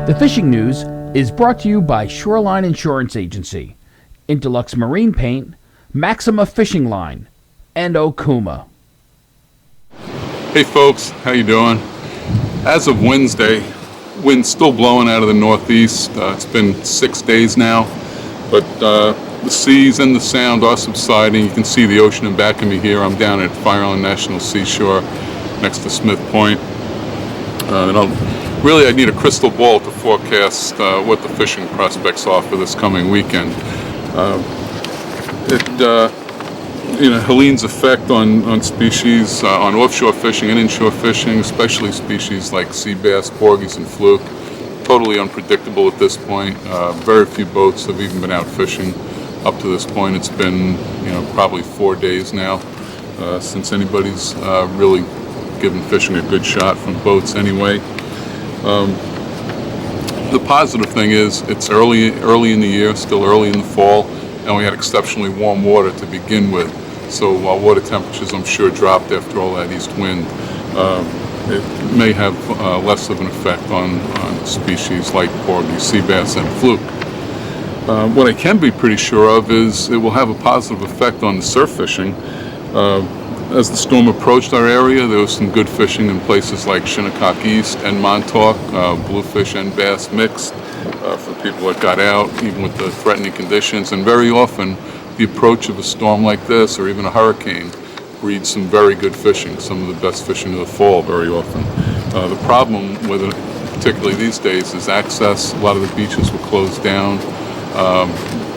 The fishing news is brought to you by Shoreline Insurance Agency, Interlux Marine Paint, Maxima Fishing Line, and Okuma. Hey folks, how you doing? As of Wednesday, wind's still blowing out of the northeast. It's been 6 days now, but the seas and the sound are subsiding. You can see the ocean in back of me here. I'm down at Fire Island National Seashore next to Smith Point. I need a crystal ball to forecast what the fishing prospects are for this coming weekend. Helene's effect on species, on offshore fishing and inshore fishing, especially species like sea bass, porgies, and fluke, totally unpredictable at this point. Very few boats have even been out fishing up to this point. It's been, probably 4 days now since anybody's really given fishing a good shot from boats anyway. The positive thing is it's early in the year, still early in the fall, and we had exceptionally warm water to begin with. So while water temperatures, I'm sure, dropped after all that east wind, it may have less of an effect on species like porgy, sea bass, and fluke. What I can be pretty sure of is it will have a positive effect on the surf fishing. As the storm approached our area, there was some good fishing in places like Shinnecock East and Montauk, bluefish and bass mixed for people that got out, even with the threatening conditions. And very often, the approach of a storm like this, or even a hurricane, breeds some very good fishing, some of the best fishing of the fall very often. The problem with it, particularly these days, is access. A lot of the beaches were closed down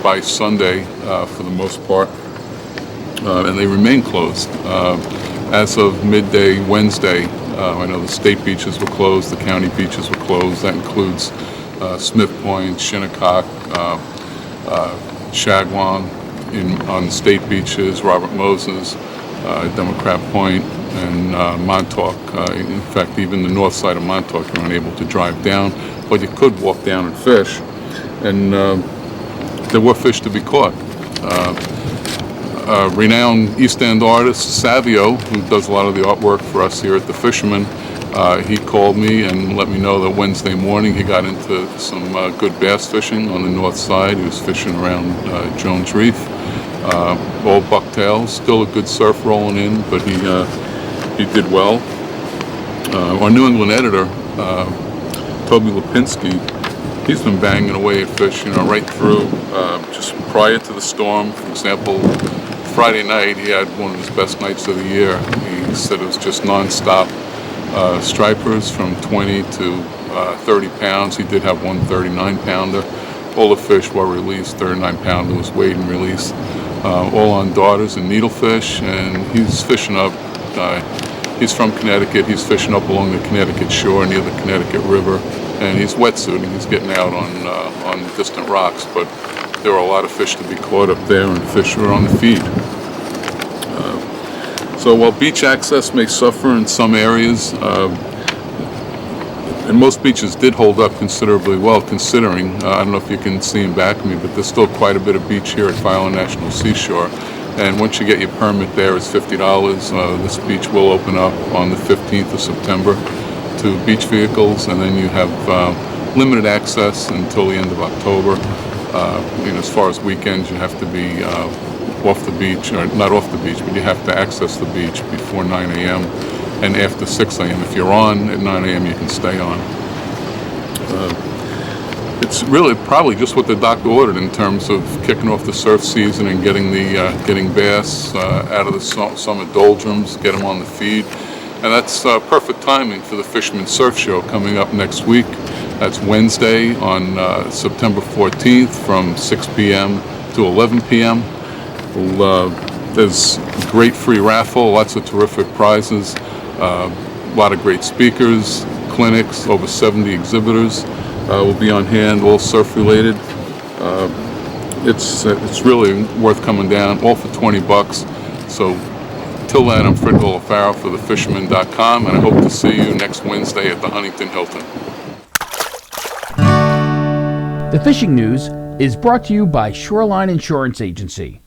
by Sunday for the most part. And they remain closed. As of midday Wednesday, I know the state beaches were closed, the county beaches were closed. That includes Smith Point, Shinnecock, Shagwong on the state beaches, Robert Moses, Democrat Point, and Montauk. In fact, even the north side of Montauk, you're unable to drive down, but you could walk down and fish. And there were fish to be caught. Renowned East End artist Savio, who does a lot of the artwork for us here at the Fisherman, he called me and let me know that Wednesday morning he got into some good bass fishing on the north side. He was fishing around Jones Reef, all bucktails, still a good surf rolling in, but he did well. Our New England editor, Toby Lipinski, he's been banging away at fish, right through, just prior to the storm. For example, Friday night, he had one of his best nights of the year. He said it was just non-stop stripers from 20 to 30 pounds. He did have one 39-pounder. All the fish were released. 39-pounder was weighed and released. All on darters and needlefish, and he's fishing up. He's from Connecticut. He's fishing up along the Connecticut shore near the Connecticut River, and he's wetsuiting. He's getting out on distant rocks, but there are a lot of fish to be caught up there, and fish are on the feed. So while beach access may suffer in some areas, and most beaches did hold up considerably well, considering, I don't know if you can see in back of me, but there's still quite a bit of beach here at Fire Island National Seashore. And once you get your permit there, it's $50. This beach will open up on the 15th of September to beach vehicles, and then you have limited access until the end of October. As far as weekends, you have to be off the beach, or not off the beach, but you have to access the beach before 9 a.m. and after 6 a.m. If you're on at 9 a.m., you can stay on. It's really probably just what the doctor ordered in terms of kicking off the surf season and getting bass out of the summer doldrums, get them on the feed. And that's perfect timing for the Fisherman Surf Show coming up next week. That's Wednesday on September 14th from 6 p.m. to 11 p.m. There's a great free raffle, lots of terrific prizes, a lot of great speakers, clinics, over 70 exhibitors will be on hand, all surf related. It's really worth coming down, all for $20. So till then, I'm Fred Golofaro for thefisherman.com, and I hope to see you next Wednesday at the Huntington Hilton. The fishing news is brought to you by Shoreline Insurance Agency,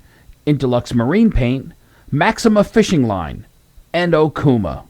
Interlux Marine Paint, Maxima Fishing Line, and Okuma.